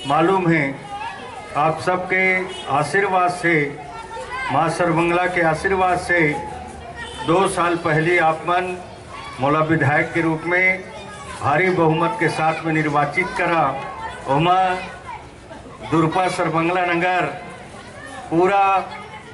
मालूम है आप सबके आशीर्वाद से, माँ सर्वमंगला के आशीर्वाद से 2 साल पहले आप मन मोला विधायक के रूप में भारी बहुमत के साथ में निर्वाचित करा। ओमा दुर्पा सर्वमंगला नगर पूरा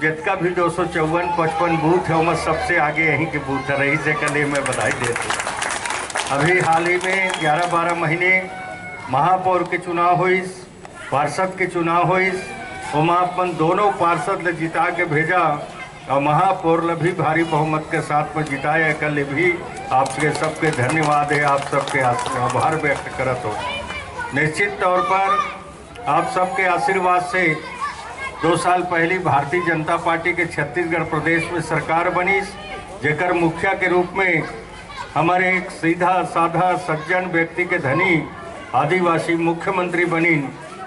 जितना भी 254-55 बूथ है उमा सबसे आगे यहीं के बूथ है, रही से कल मैं बधाई देता हूँ। अभी हाल ही में 11-12 महीने महापौर के चुनाव हुई, पार्षद के चुनाव हुई, उमा अपन दोनों पार्षद ले जिता के भेजा और महापौर ले भी भारी बहुमत के साथ में जिताया। कल भी आपके सबके धन्यवाद है, आप सबके आभार व्यक्त करत हो। निश्चित तौर पर आप सबके आशीर्वाद से 2 साल पहले भारतीय जनता पार्टी के छत्तीसगढ़ प्रदेश में सरकार बनी, जेकर मुखिया के रूप में हमारे एक सीधा साधा सज्जन व्यक्ति के धनी आदिवासी मुख्यमंत्री बनी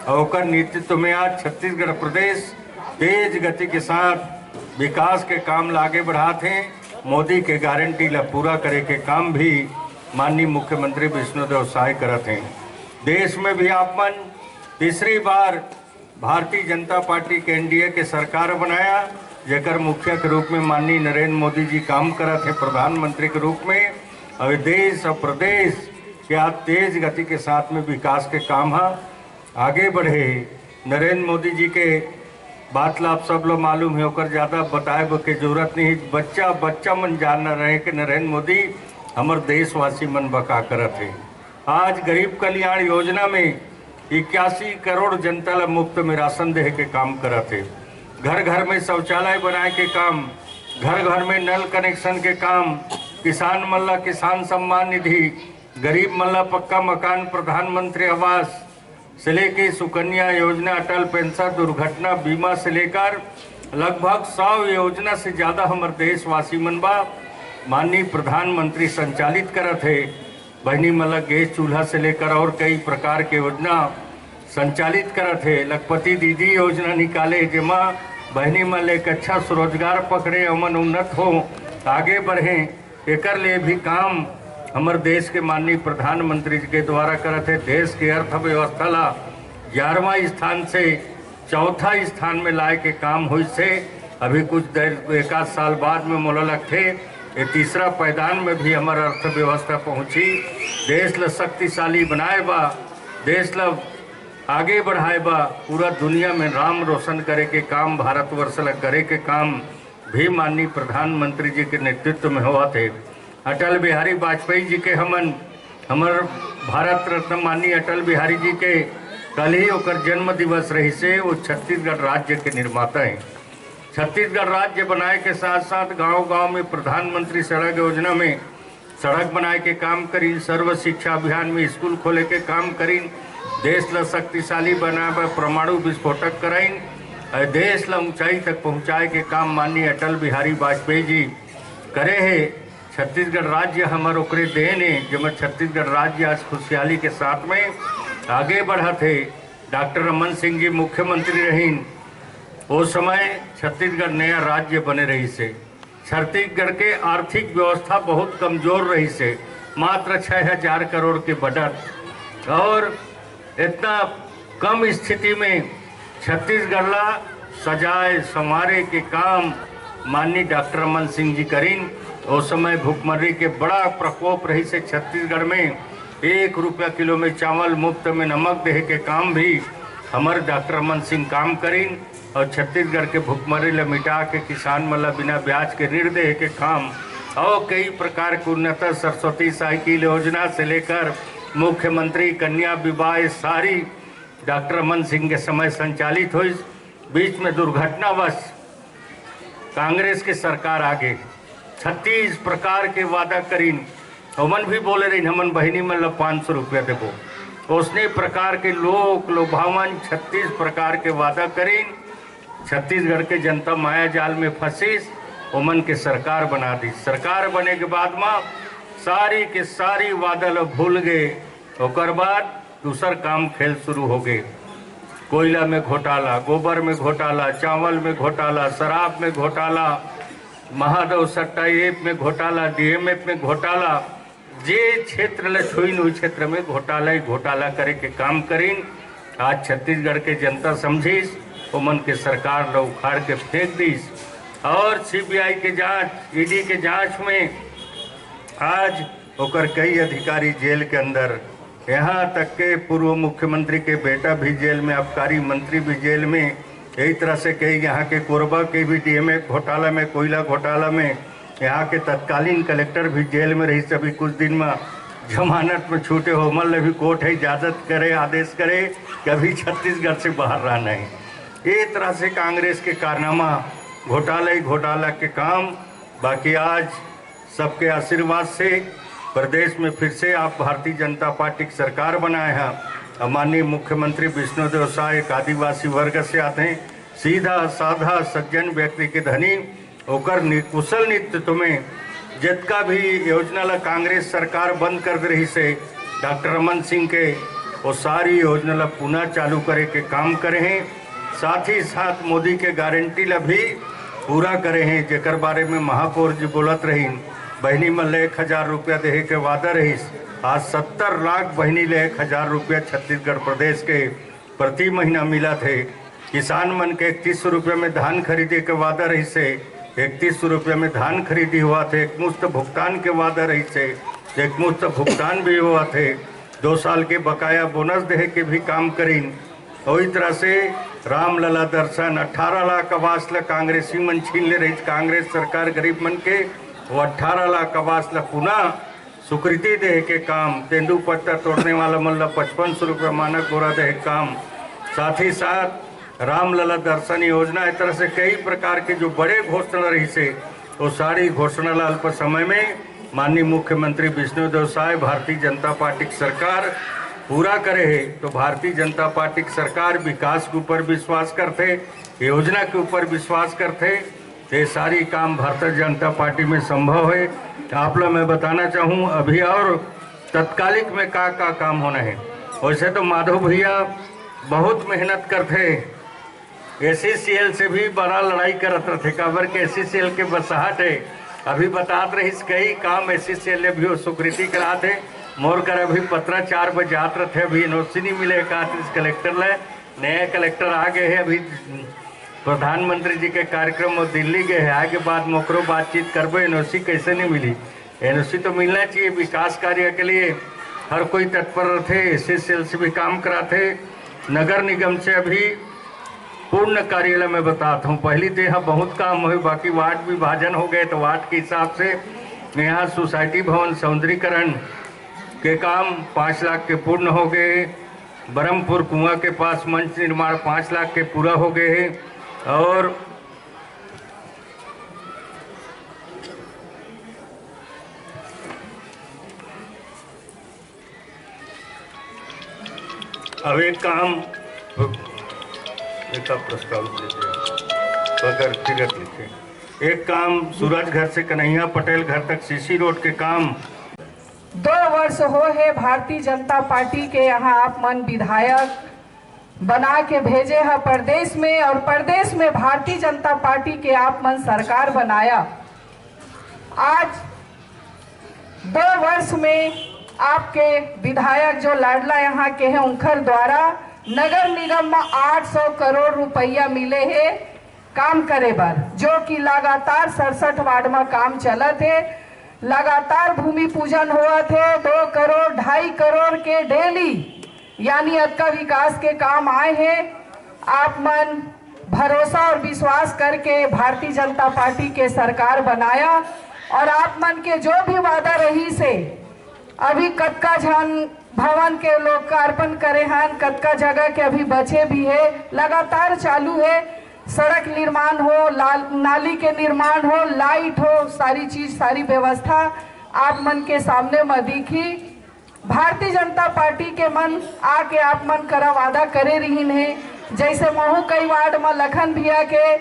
और नेतृत्व में आज छत्तीसगढ़ प्रदेश तेज गति के साथ विकास के काम लागे बढ़ाते हैं। मोदी के गारंटी ला पूरा करे के काम भी माननीय मुख्यमंत्री विष्णुदेव साय करते हैं। देश में भी आप मन तीसरी बार भारतीय जनता पार्टी के एनडीए के सरकार बनाया, जेकर मुखिया के रूप में माननीय नरेंद्र मोदी जी काम करते हैं प्रधानमंत्री के रूप में। और देश और प्रदेश के आज तेज गति के साथ में विकास के काम आगे बढ़े। नरेंद्र मोदी जी के बात ला आप सब लोग मालूम है, होकर ज़्यादा बताए की जरूरत नहीं। बच्चा मन जानना रहे कि नरेंद्र मोदी हमारे देशवासी मन बका करत है। आज गरीब कल्याण योजना में 81 करोड़ जनता ला मुफ्त में राशन दे के काम करत है। घर घर में शौचालय बनाए के काम, घर घर में नल कनेक्शन के काम, किसान मन ला किसान सम्मान निधि, गरीब मन ला पक्का मकान, प्रधानमंत्री आवास से लेकर सुकन्या योजना, अटल पेंशन, दुर्घटना बीमा से लेकर लगभग 100 योजना से ज़्यादा हमारे देशवासी मन बा माननीय प्रधानमंत्री संचालित करत है। बहनी मन ला गैस चूल्हा से लेकर और कई प्रकार के योजना संचालित करत है। लखपति दीदी योजना निकाले जेमा बहनी मन ले एक अच्छा स्वरोजगार पकड़े, अमन उन्नत हो, आगे बढ़े। एकर ले भी काम हमारे देश के माननीय प्रधानमंत्री जी के द्वारा करत है। देश के अर्थव्यवस्था ला 11वां स्थान से 4था स्थान में लाए के काम हुई से अभी कुछ देर 1 साल बाद में मोला लगते ये तीसरा पायदान में भी हमारा अर्थव्यवस्था पहुंची। देश ला शक्तिशाली बनाए बा, देश ला आगे बढ़ाए बा, पूरा दुनिया में नाम रोशन करे के काम, भारतवर्ष ला करे के काम भी माननीय प्रधानमंत्री जी के नेतृत्व में हुआ थे। अटल बिहारी वाजपेयी जी के हमार भारत रत्न माननीय अटल बिहारी जी के कल ही होकर जन्म दिवस रही से वो छत्तीसगढ़ राज्य के निर्माता हैं। छत्तीसगढ़ राज्य बनाए के साथ साथ गांव-गांव में प्रधानमंत्री सड़क योजना में सड़क बनाए के काम करी, सर्व शिक्षा अभियान में स्कूल खोले के काम करी, देश ला शक्तिशाली बनाए, परमाणु विस्फोटक कराइन, देश ला ऊंचाई तक पहुंचाए के काम माननीय अटल बिहारी वाजपेयी जी करे है। छत्तीसगढ़ राज्य हमारे ओकरे देन है, जब छत्तीसगढ़ राज्य आज खुशहाली के साथ में आगे बढ़ा थे। डॉक्टर रमन सिंह जी मुख्यमंत्री रहीन, उस समय छत्तीसगढ़ नया राज्य बने रही से। छत्तीसगढ़ के आर्थिक व्यवस्था बहुत कमजोर रही से, मात्र 6000 करोड़ के बजट और इतना कम स्थिति में छत्तीसगढ़ ला सजाए संवारे के काम माननीय डॉक्टर रमन सिंह जी करीन। उस समय भूखमरी के बड़ा प्रकोप रही से छत्तीसगढ़ में 1 रुपया किलो में चावल, मुफ्त में नमक दे के काम भी हमारे डॉक्टर रमन सिंह काम करीन और छत्तीसगढ़ के भूखमरी ला मिटा के किसान मतलब बिना ब्याज के ऋण दे के काम और कई प्रकार के उन्नत सरस्वती साइकिल योजना से लेकर मुख्यमंत्री कन्या विवाह सारी डॉक्टर रमन सिंह के समय संचालित हुई। बीच में दुर्घटनावश कांग्रेस की सरकार आगे 36 प्रकार के वादा करीन, हमन भी बोले रही हमन बहनी मन ला 500 रुपया देबो। उसने प्रकार के लोक लोभावन 36 प्रकार के वादा करीन। छत्तीसगढ़ के जनता माया जाल में फंसीस, ओमन के सरकार बना दी। सरकार बने के बाद में सारी के सारी वादा ला भूल गए। ओकर बाद दूसर काम खेल शुरू हो गए। कोयला में घोटाला, गोबर में घोटाला, चावल में घोटाला, शराब में घोटाला, महादेव सट्टा एप में घोटाला, डीएमएफ में घोटाला, जे क्षेत्र ले छुइन हुई क्षेत्र में घोटाला ही घोटाला करे के काम करीन आज छत्तीसगढ़ के जनता समझीस ओमन के सरकार लो उखाड़ के फेंक दीस। और सीबीआई के जांच, ईडी के जांच में आज होकर कई अधिकारी जेल के अंदर, यहाँ तक के पूर्व मुख्यमंत्री के बेटा भी जेल में, आबकारी मंत्री भी जेल में, यही तरह से कई यहाँ के कोरबा के भी डीएमए घोटाला में, कोयला घोटाला में यहाँ के तत्कालीन कलेक्टर भी जेल में रही। सभी कुछ दिन में जमानत में छूटे हो, मतलब भी कोर्ट है इजाज़त करे, आदेश करे कि अभी छत्तीसगढ़ से बाहर रहना है। ये तरह से कांग्रेस के कारनामा, घोटाला के काम। बाकी आज सबके आशीर्वाद से प्रदेश में फिर से आप भारतीय जनता पार्टी की सरकार बनाए हैं। माननीय मुख्यमंत्री विष्णुदेव साय एक आदिवासी वर्ग से आते हैं, सीधा साधा सज्जन व्यक्ति के धनी होकर कुशल नेतृत्व में जितना भी योजना ला कांग्रेस सरकार बंद कर दे रही से डॉक्टर रमन सिंह के वो सारी योजना ला पुनः चालू करे के काम करे हैं। साथ ही साथ मोदी के गारंटी ला भी पूरा करे हैं, जेकर बारे में महापौर जी बोलत रही। बहनी मन ले 1000 रुपया देहे के वादा रही। आज 70 लाख बहनी ले 1000 रुपया छत्तीसगढ़ प्रदेश के प्रति महीना मिला थे। किसान मन के 3100 रुपये में धान खरीदे के वादा रही से 3100 रुपये में धान खरीदी हुआ थे। एक मुफ्त भुगतान के वादा रही से एक मुफ्त भुगतान भी हुआ थे। 2 साल के बकाया बोनस देहे के भी काम करीन। वही तरह से रामलला दर्शन 18 लाख आवास ला कांग्रेसी मन छीन ले रही। कांग्रेस सरकार गरीब मन के वो 18 लाख आवास ला पुनः स्वीकृति दे के काम। तेंदुपत्ता तोड़ने वाला मन ला 5500 रुपये मानक गोरा दे काम। साथ ही साथ रामलला दर्शन योजना, इस तरह से कई प्रकार के जो बड़े घोषणा रही से वो सारी घोषणा ला अल्प समय में माननीय मुख्यमंत्री विष्णुदेव साय भारतीय जनता पार्टी की सरकार पूरा करे है। तो भारतीय जनता पार्टी की सरकार विकास के ऊपर विश्वास करते, योजना के ऊपर विश्वास करते। ये सारी काम भारतीय जनता पार्टी में संभव है। आप लोग मैं बताना चाहूँ अभी और तत्कालिक में का काम होना है। वैसे तो माधव भैया बहुत मेहनत करते, एससीसीएल से भी बड़ा लड़ाई करत रहे। काबर के एससीसीएल के बसाहट है, अभी बतात रही कई काम एससीसीएल ने भी वो स्वीकृति कराते। मोर कर अभी 4 बजे जात रहे, अभी एनओसी नहीं मिले। कलेक्टर ले नया कलेक्टर आ गए हैं। अभी प्रधानमंत्री जी के कार्यक्रम में दिल्ली गए हैं, आगे बाद मोकरो बातचीत करबो। एनओसी कैसे नहीं मिली? एनओसी तो मिलना चाहिए। विकास कार्य के लिए हर कोई तत्पर रहते, एससीसीएल से भी काम कराते। नगर निगम से अभी पूर्ण कार्यालय में बताता हूँ, पहली तो यहाँ बहुत काम हुए, बाकी वार्ड विभाजन हो गए तो वार्ड के हिसाब से यहाँ सोसाइटी भवन सौंदर्यीकरण के काम 5 लाख के पूर्ण हो गए। ब्रह्मपुर कुआं के पास मंच निर्माण 5 लाख के पूरा हो गए हैं। और अब एक काम एक प्रस्ताव अगर फिगर लिखे, एक काम सूरज घर से कन्हैया पटेल घर तक सीसी रोड के काम 2 वर्ष हो है भारतीय जनता पार्टी के यहाँ आप मन विधायक बना के भेजे है प्रदेश में, और प्रदेश में भारतीय जनता पार्टी के आप मन सरकार बनाया। आज 2 वर्ष में आपके विधायक जो लाडला यहाँ के हैं उनकर द्वारा नगर निगम में 800 करोड़ रुपया मिले है काम करे बर, जो कि लगातार 67 वार्ड में काम चलत है। लगातार भूमि पूजन हुआ थे। 2 करोड़ 2.5 करोड़ के डेली यानी अतका विकास के काम आए हैं। आप मन भरोसा और विश्वास करके भारतीय जनता पार्टी के सरकार बनाया, और आप मन के जो भी वादा रही से अभी कतका झन भवन के लोकार्पण करे हैं, कतका जगह के अभी बचे भी है, लगातार चालू है। सड़क निर्माण हो, नाली के निर्माण हो, लाइट हो, सारी चीज सारी व्यवस्था आप मन के सामने में दिखी। भारतीय जनता पार्टी के मन आके आप मन करा वादा करे रही है। जैसे महू कई वार्ड में लखन भैया के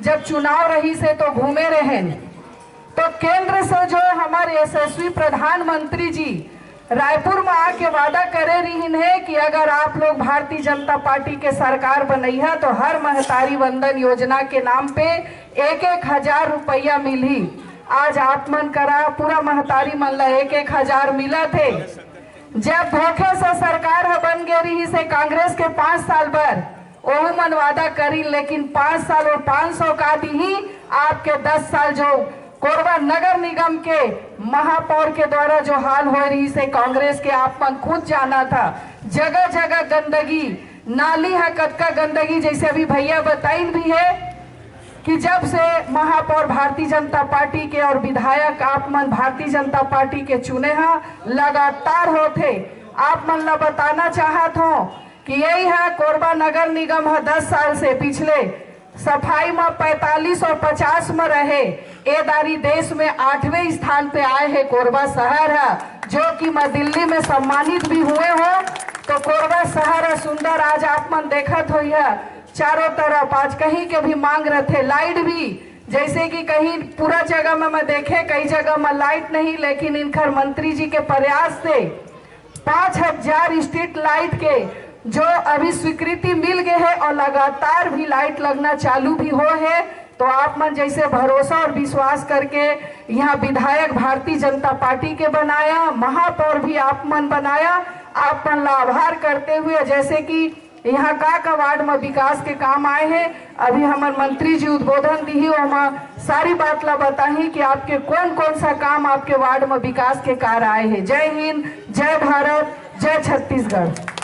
जब चुनाव रही से तो घूमे रहे, तो केंद्र से जो हमारे यशस्वी प्रधानमंत्री जी रायपुर में आके वादा करे रही है कि अगर आप लोग भारतीय जनता पार्टी के सरकार बनई है तो हर महतारी वंदन योजना के नाम पे 1-1 हजार रुपया मिली। आज आप मन करा पूरा महतारी मन ला 1-1 हजार मिला थे। जब धोखे से सरकार बन गई रही से कांग्रेस के 5 साल पर ओहू मन वादा करी, लेकिन 5 साल और 500 का दी ही आपके 10 साल जो कोरबा नगर निगम के महापौर के द्वारा जो हाल हो रही से कांग्रेस के आप मन खुद जाना था। जगह जगह गंदगी, नाली है कतका गंदगी, जैसे अभी भैया बताइन भी है कि जब से महापौर भारतीय जनता पार्टी के और विधायक आप मन भारतीय जनता पार्टी के चुने हैं, लगातार होते आप मन ला बताना चाहत हो कि यही है कोरबा नगर निगम है 10 साल से पिछले सफाई में 45 और 50 में रहे, ए दारी देश में 8वें स्थान पे आए हैं। कोरबा शहर है जो कि मैं दिल्ली में सम्मानित भी हुए हो, तो कोरबा शहर है सुंदर। आज आप मन देखत हो यह चारों तरफ आज कहीं के भी मांग रहे थे लाइट भी, जैसे कि कहीं पूरा जगह में मैं देखे कई जगह में लाइट नहीं, लेकिन इनकर मंत्री जी के प्रयास से 5000 स्ट्रीट लाइट के जो अभी स्वीकृति मिल गए है और लगातार भी लाइट लगना चालू भी हो है। तो आप मन जैसे भरोसा और विश्वास करके यहाँ विधायक भारतीय जनता पार्टी के बनाया, महापौर भी आप मन बनाया, आप मन ला आभार करते हुए जैसे कि यहाँ का वार्ड में विकास के काम आए हैं, अभी हमारे मंत्री जी उद्बोधन दी ही वहाँ सारी बात ला बताही कि आपके कौन कौन सा काम आपके वार्ड में विकास के कार्य आए हैं। जय हिंद, जय भारत, जय छत्तीसगढ़।